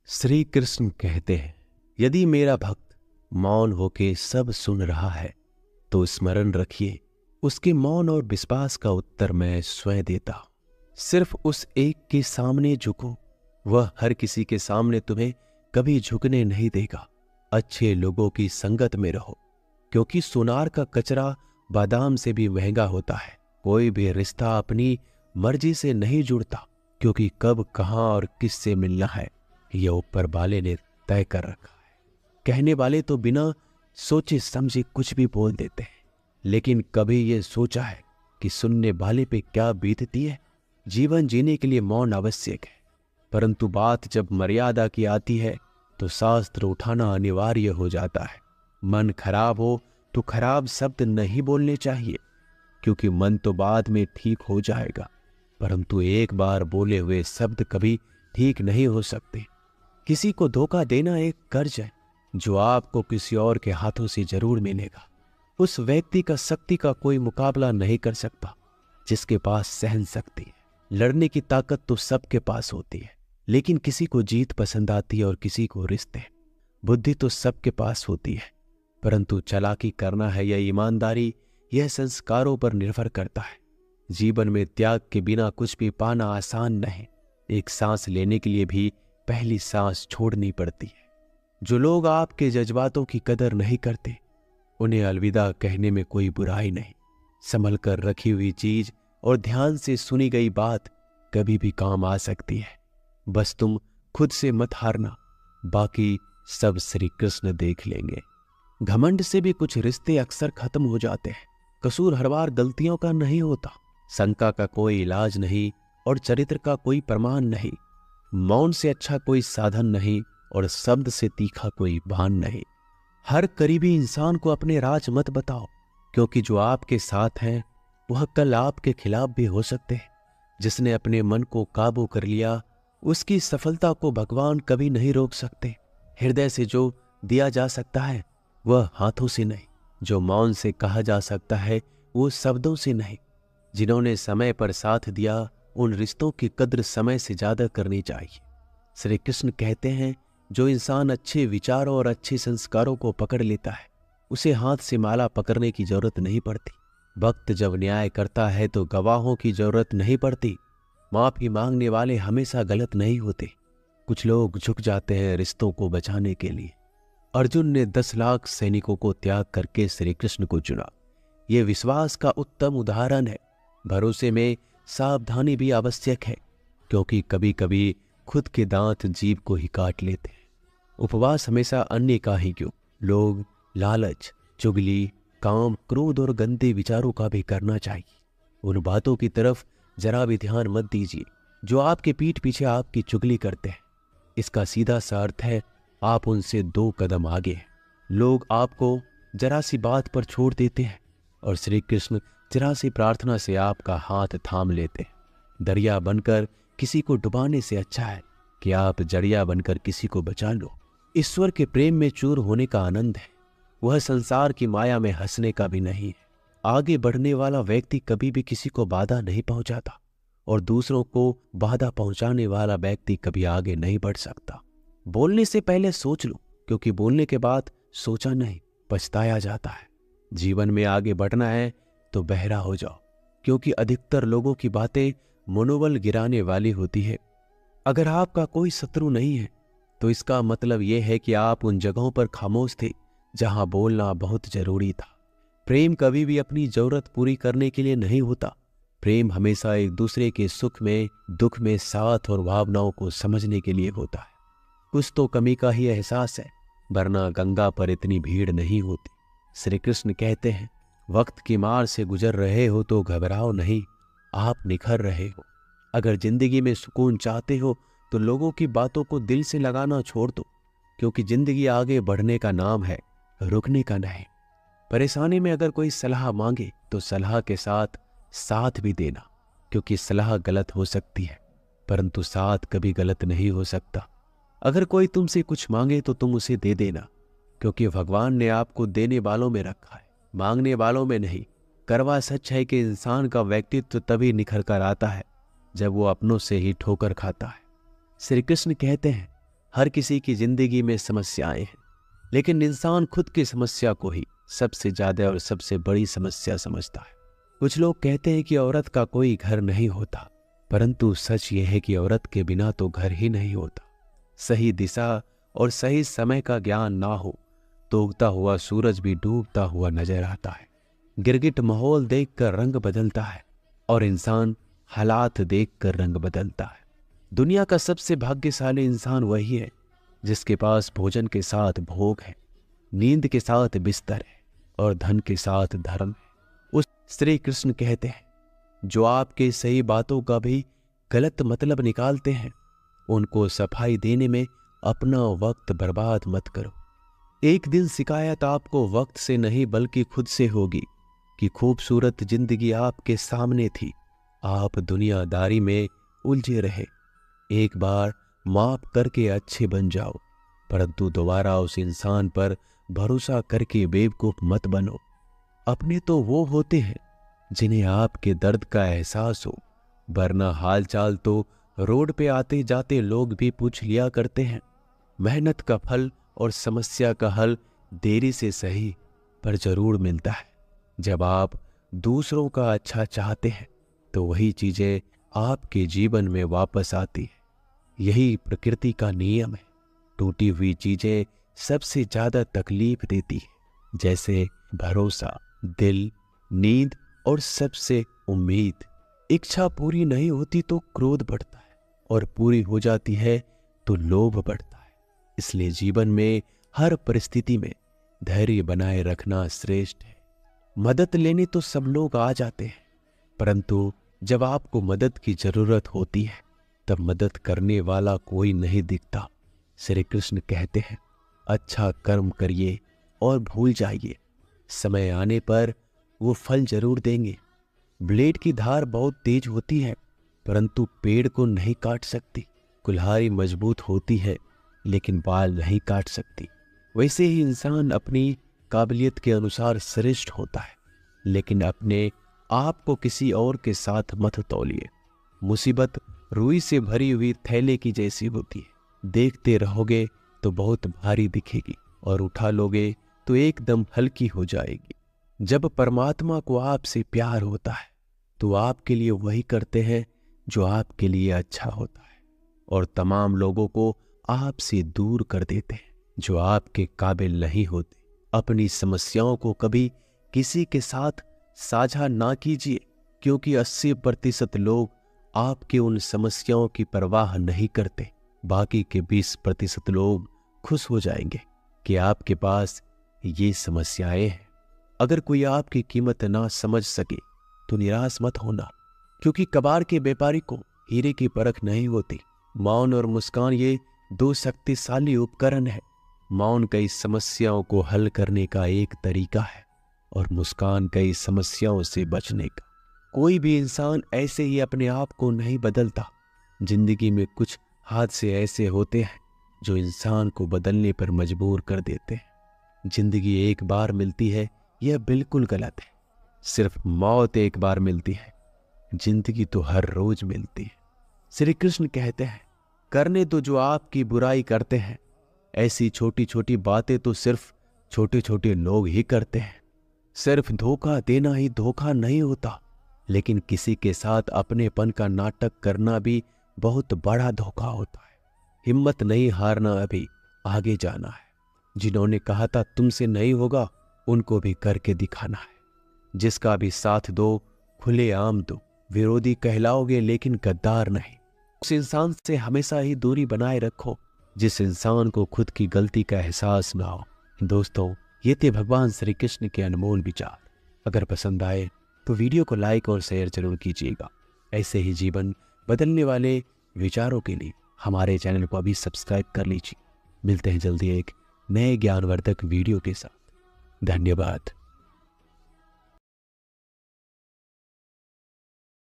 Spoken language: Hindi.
श्री कृष्ण कहते हैं, यदि मेरा भक्त मौन होके सब सुन रहा है तो स्मरण रखिए, उसके मौन और विश्वास का उत्तर मैं स्वयं देता हूं। सिर्फ उस एक के सामने झुको, वह हर किसी के सामने तुम्हें कभी झुकने नहीं देगा। अच्छे लोगों की संगत में रहो, क्योंकि सोनार का कचरा बादाम से भी महंगा होता है। कोई भी रिश्ता अपनी मर्जी से नहीं जुड़ता, क्योंकि कब, कहां और किससे मिलना है यह ऊपर वाले ने तय कर रखा है। कहने वाले तो बिना सोचे समझे कुछ भी बोल देते हैं, लेकिन कभी ये सोचा है कि सुनने वाले पे क्या बीतती है। जीवन जीने के लिए मौन आवश्यक है, परंतु बात जब मर्यादा की आती है तो शास्त्र उठाना अनिवार्य हो जाता है। मन खराब हो तो खराब शब्द नहीं बोलने चाहिए, क्योंकि मन तो बाद में ठीक हो जाएगा, परंतु एक बार बोले हुए शब्द कभी ठीक नहीं हो सकते। किसी को धोखा देना एक कर्ज है जो आपको किसी और के हाथों से जरूर मिलेगा। उस व्यक्ति का शक्ति का कोई मुकाबला नहीं कर सकता जिसके पास सहन शक्ति है। लड़ने की ताकत तो सबके पास होती है, लेकिन किसी को जीत पसंद आती है और किसी को रिश्ते। बुद्धि तो सबके पास होती है, परंतु चालाकी करना है या ईमानदारी, यह संस्कारों पर निर्भर करता है। जीवन में त्याग के बिना कुछ भी पाना आसान नहीं। एक सांस लेने के लिए भी पहली सांस छोड़नी पड़ती है। जो लोग आपके जज्बातों की कदर नहीं करते, उन्हें अलविदा कहने में कोई बुराई नहीं। संभल कर रखी हुई चीज और ध्यान से सुनी गई बात कभी भी काम आ सकती है। बस तुम खुद से मत हारना, बाकी सब श्री कृष्ण देख लेंगे। घमंड से भी कुछ रिश्ते अक्सर खत्म हो जाते हैं। कसूर हर बार गलतियों का नहीं होता, शंका का कोई इलाज नहीं और चरित्र का कोई प्रमाण नहीं। मौन से अच्छा कोई साधन नहीं और शब्द से तीखा कोई बाण नहीं। हर करीबी इंसान को अपने राज मत बताओ, क्योंकि जो आपके साथ हैं वह कल आपके खिलाफ भी हो सकते हैं। जिसने अपने मन को काबू कर लिया, उसकी सफलता को भगवान कभी नहीं रोक सकते। हृदय से जो दिया जा सकता है वह हाथों से नहीं, जो मौन से कहा जा सकता है वो शब्दों से नहीं। जिन्होंने समय पर साथ दिया, उन रिश्तों की कद्र समय से ज्यादा करनी चाहिए। श्री कृष्ण कहते हैं, जो इंसान अच्छे विचारों और अच्छे संस्कारों को पकड़ लेता है, उसे हाथ से माला पकड़ने की जरूरत नहीं पड़ती। वक्त जब न्याय करता है तो गवाहों की जरूरत नहीं पड़ती। माफी मांगने वाले हमेशा गलत नहीं होते। कुछ लोग झुक जाते हैं रिश्तों को बचाने के लिए। अर्जुन ने 10 लाख सैनिकों को त्याग करके श्री कृष्ण को चुना। यह विश्वास का उत्तम उदाहरण है। भरोसे में सावधानी भी आवश्यक है, क्योंकि कभी कभी खुद के दांत जीभ को ही काट लेते हैं। उपवास हमेशा अन्य का ही क्यों, लोग लालच, चुगली, काम, क्रोध और गंदे विचारों का भी करना चाहिए। उन बातों की तरफ जरा भी ध्यान मत दीजिए जो आपके पीठ पीछे आपकी चुगली करते हैं। इसका सीधा सा अर्थ है आप उनसे 2 कदम आगे हैं। लोग आपको जरा सी बात पर छोड़ देते हैं और श्री कृष्ण जरा सी प्रार्थना से आपका हाथ थाम लेते हैं। दरिया बनकर किसी को डुबाने से अच्छा है कि आप जरिया बनकर किसी को बचा लो। ईश्वर के प्रेम में चूर होने का आनंद है, वह संसार की माया में हंसने का भी नहीं है। आगे बढ़ने वाला व्यक्ति कभी भी किसी को बाधा नहीं पहुंचाता, और दूसरों को बाधा पहुंचाने वाला व्यक्ति कभी आगे नहीं बढ़ सकता। बोलने से पहले सोच लो, क्योंकि बोलने के बाद सोचा नहीं पछताया जाता है। जीवन में आगे बढ़ना है तो बहरा हो जाओ, क्योंकि अधिकतर लोगों की बातें मनोबल गिराने वाली होती है। अगर आपका कोई शत्रु नहीं है तो इसका मतलब यह है कि आप उन जगहों पर खामोश थे जहां बोलना बहुत जरूरी था। प्रेम कभी भी अपनी जरूरत पूरी करने के लिए नहीं होता। प्रेम हमेशा एक दूसरे के सुख में, दुख में साथ और भावनाओं को समझने के लिए होता है। कुछ तो कमी का ही एहसास है, वरना गंगा पर इतनी भीड़ नहीं होती। श्री कृष्ण कहते हैं, वक्त की मार से गुजर रहे हो तो घबराओ नहीं, आप निखर रहे हो। अगर जिंदगी में सुकून चाहते हो तो लोगों की बातों को दिल से लगाना छोड़ दो, क्योंकि जिंदगी आगे बढ़ने का नाम है, रुकने का नहीं। परेशानी में अगर कोई सलाह मांगे तो सलाह के साथ साथ भी देना, क्योंकि सलाह गलत हो सकती है परंतु साथ कभी गलत नहीं हो सकता। अगर कोई तुमसे कुछ मांगे तो तुम उसे दे देना, क्योंकि भगवान ने आपको देने वालों में रखा है, मांगने वालों में नहीं। करवा सच है कि इंसान का व्यक्तित्व तभी निखर कर आता है जब वो अपनों से ही ठोकर खाता है। श्री कृष्ण कहते हैं, हर किसी की जिंदगी में समस्याएं हैं, लेकिन इंसान खुद की समस्या को ही सबसे ज्यादा और सबसे बड़ी समस्या समझता है। कुछ लोग कहते हैं कि औरत का कोई घर नहीं होता, परंतु सच यह है कि औरत के बिना तो घर ही नहीं होता। सही दिशा और सही समय का ज्ञान ना हो तो उगता हुआ सूरज भी डूबता हुआ नजर आता है। गिरगिट माहौल देखकर रंग बदलता है और इंसान हालात देखकर रंग बदलता है। दुनिया का सबसे भाग्यशाली इंसान वही है जिसके पास भोजन के साथ भोग है, नींद के साथ बिस्तर है और धन के साथ धर्म है। उस श्री कृष्ण कहते हैं, जो आपके सही बातों का भी गलत मतलब निकालते हैं, उनको सफाई देने में अपना वक्त बर्बाद मत करो। एक दिन शिकायत आपको वक्त से नहीं बल्कि खुद से होगी कि खूबसूरत जिंदगी आपके सामने थी, आप दुनियादारी में उलझे रहे। एक बार माफ करके अच्छे बन जाओ, परंतु दोबारा उस इंसान पर भरोसा करके बेवकूफ मत बनो। अपने तो वो होते हैं जिन्हें आपके दर्द का एहसास हो, वरना हालचाल तो रोड पे आते जाते लोग भी पूछ लिया करते हैं। मेहनत का फल और समस्या का हल देरी से सही पर जरूर मिलता है। जब आप दूसरों का अच्छा चाहते हैं तो वही चीजें आपके जीवन में वापस आती है। यही प्रकृति का नियम है। टूटी हुई चीजें सबसे ज्यादा तकलीफ देती है, जैसे भरोसा, दिल, नींद और सबसे उम्मीद। इच्छा पूरी नहीं होती तो क्रोध बढ़ता है और पूरी हो जाती है तो लोभ बढ़ता है। इसलिए जीवन में हर परिस्थिति में धैर्य बनाए रखना श्रेष्ठ है। मदद लेने तो सब लोग आ जाते हैं, परंतु जब आपको मदद की जरूरत होती है तब मदद करने वाला कोई नहीं दिखता। श्री कृष्ण कहते हैं, अच्छा कर्म करिए और भूल जाइए, समय आने पर वो फल जरूर देंगे। ब्लेड की धार बहुत तेज होती है, परंतु पेड़ को नहीं काट सकती। कुल्हाड़ी मजबूत होती है, लेकिन बाल नहीं काट सकती। वैसे ही इंसान अपनी काबिलियत के अनुसार श्रेष्ठ होता है, लेकिन अपने आप को किसी और के साथ मत तौलिए। मुसीबत रुई से भरी हुई थैले की जैसी होती है, देखते रहोगे तो बहुत भारी दिखेगी और उठा लोगे तो एकदम हल्की हो जाएगी। जब परमात्मा को आपसे प्यार होता है तो आपके लिए वही करते हैं जो आपके लिए अच्छा होता है, और तमाम लोगों को आपसे दूर कर देते हैं जो आपके काबिल नहीं होते। अपनी समस्याओं को कभी किसी के साथ साझा ना कीजिए, क्योंकि 80% लोग आपके उन समस्याओं की परवाह नहीं करते। बाकी के 20% लोग खुश हो जाएंगे कि आपके पास ये समस्याएं हैं। अगर कोई आपकी कीमत ना समझ सके तो निराश मत होना, क्योंकि कबाड़ के व्यापारी को हीरे की परख नहीं होती। मौन और मुस्कान ये दो शक्तिशाली उपकरण है। मौन कई समस्याओं को हल करने का एक तरीका है और मुस्कान कई समस्याओं से बचने का। कोई भी इंसान ऐसे ही अपने आप को नहीं बदलता। जिंदगी में कुछ हादसे ऐसे होते हैं जो इंसान को बदलने पर मजबूर कर देते हैं। जिंदगी एक बार मिलती है, यह बिल्कुल गलत है। सिर्फ मौत एक बार मिलती है, जिंदगी तो हर रोज मिलती है। श्री कृष्ण कहते हैं, करने तो जो आपकी बुराई करते हैं, ऐसी छोटी छोटी बातें तो सिर्फ छोटे छोटे लोग ही करते हैं। सिर्फ धोखा देना ही धोखा नहीं होता, लेकिन किसी के साथ अपनेपन का नाटक करना भी बहुत बड़ा धोखा होता है। हिम्मत नहीं हारना, अभी आगे जाना है। जिन्होंने कहा था तुमसे नहीं होगा, उनको भी करके दिखाना है। जिसका भी साथ दो, खुलेआम दो। विरोधी कहलाओगे लेकिन गद्दार नहीं। उस इंसान से हमेशा ही दूरी बनाए रखो जिस इंसान को खुद की गलती का एहसास ना हो। दोस्तों, ये थे भगवान श्री कृष्ण के अनमोल विचार। अगर पसंद आए तो वीडियो को लाइक और शेयर जरूर कीजिएगा। ऐसे ही जीवन बदलने वाले विचारों के लिए हमारे चैनल को अभी सब्सक्राइब कर लीजिए। मिलते हैं जल्दी एक नए ज्ञानवर्धक वीडियो के साथ। धन्यवाद।